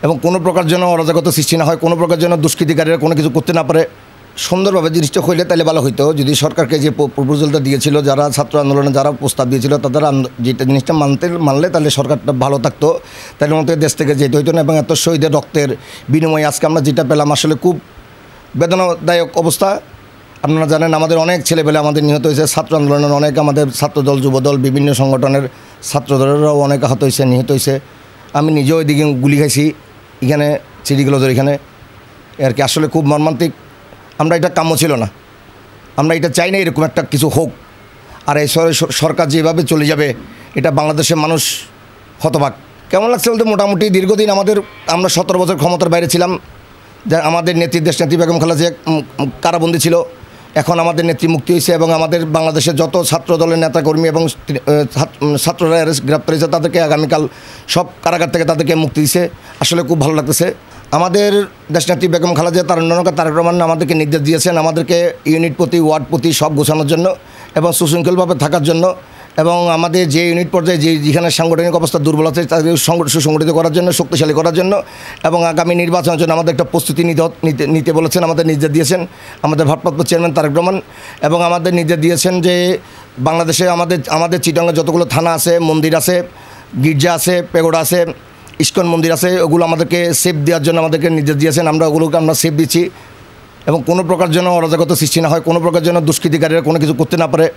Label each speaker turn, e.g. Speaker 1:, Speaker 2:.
Speaker 1: এবং কোনো প্রকার যেন অরাজকতা সৃষ্টি না হয়, কোনো প্রকার যেন দুষ্কৃতিকারীরা কোনো কিছু করতে না পারে। সুন্দরভাবে জিনিসটা হইলে তাহলে ভালো হইতো। যদি সরকারকে যে প্রপোজালটা দিয়েছিল, যারা ছাত্র আন্দোলনে যারা প্রস্তাব দিয়েছিল, তাদের যেটা জিনিসটা মানলে তাহলে সরকারটা ভালো থাকতো, তাহলে মতো দেশ থেকে যেতে হইতো না। এবং এত শহীদের রক্তের বিনিময়ে আজকে আমরা যেটা পেলাম আসলে খুব বেদনাদায়ক অবস্থা। আপনারা জানেন আমাদের অনেক ছেলেপেলে আমাদের নিহত হয়েছে, ছাত্র আন্দোলনের অনেক, আমাদের ছাত্রদল যুবদল বিভিন্ন সংগঠনের ছাত্রদলেরাও অনেক আহত হয়েছে, নিহত হয়েছে। আমি নিজেও ওইদিকে গুলি খাইছি এখানে সিডিগুলোদের এখানে আর কি। আসলে খুব মর্মান্তিক। আমরা এটা কাম্য ছিল না, আমরা এটা চাই না এরকম একটা কিছু হোক। আর এই সরকার যেভাবে চলে যাবে এটা বাংলাদেশের মানুষ হতবাক। কেমন লাগছে বলতে মোটামুটি দীর্ঘদিন আমরা 17 বছর ক্ষমতার বাইরে ছিলাম। যা আমাদের নেত্রী দেশনেত্রী বেগম খালেদা জিয়া কারাবন্দী ছিল, এখন আমাদের নেত্রী মুক্তি হয়েছে এবং আমাদের বাংলাদেশের যত ছাত্র দলের নেতাকর্মী এবং ছাত্ররা গ্রেপ্তার হয়েছে তাদেরকে আগামীকাল সব কারাগার থেকে তাদেরকে মুক্তি দিয়েছে। আসলে খুব ভালো লাগতেছে। আমাদের দেশনেত্রী বেগম খালেদা জিয়া তারেক রহমান আমাদেরকে নির্দেশ দিয়েছেন আমাদেরকে ইউনিট প্রতি ওয়ার্ড প্রতি সব গোছানোর জন্য এবং সুশৃঙ্খলভাবে থাকার জন্য, এবং আমাদের যে ইউনিট পর্যায়ে যেখানে সাংগঠনিক অবস্থা দুর্বল আছে তাদের সুসংগঠিত করার জন্য, শক্তিশালী করার জন্য এবং আগামী নির্বাচনের জন্য আমাদের একটা প্রস্তুতি নিতে বলেছেন, আমাদের নির্দেশ দিয়েছেন আমাদের ভারপ্রাপ্ত চেয়ারম্যান তারেক রহমান। এবং আমাদের নির্দেশ দিয়েছেন যে বাংলাদেশে আমাদের চিটাগাংয়ে যতগুলো থানা আছে, মন্দির আছে, গির্জা আছে, পেগোডা আছে, ইস্কন মন্দির আছে, ওগুলো আমাদেরকে সেফ দেওয়ার জন্য আমাদেরকে নির্দেশ দিয়েছেন। ওগুলোকে আমরা সেফ দিচ্ছি এবং কোনো প্রকার যেন অরাজকতা সৃষ্টি না হয়, কোনো প্রকার যেন দুষ্কৃতিকারীরা কোনো কিছু করতে না পারে।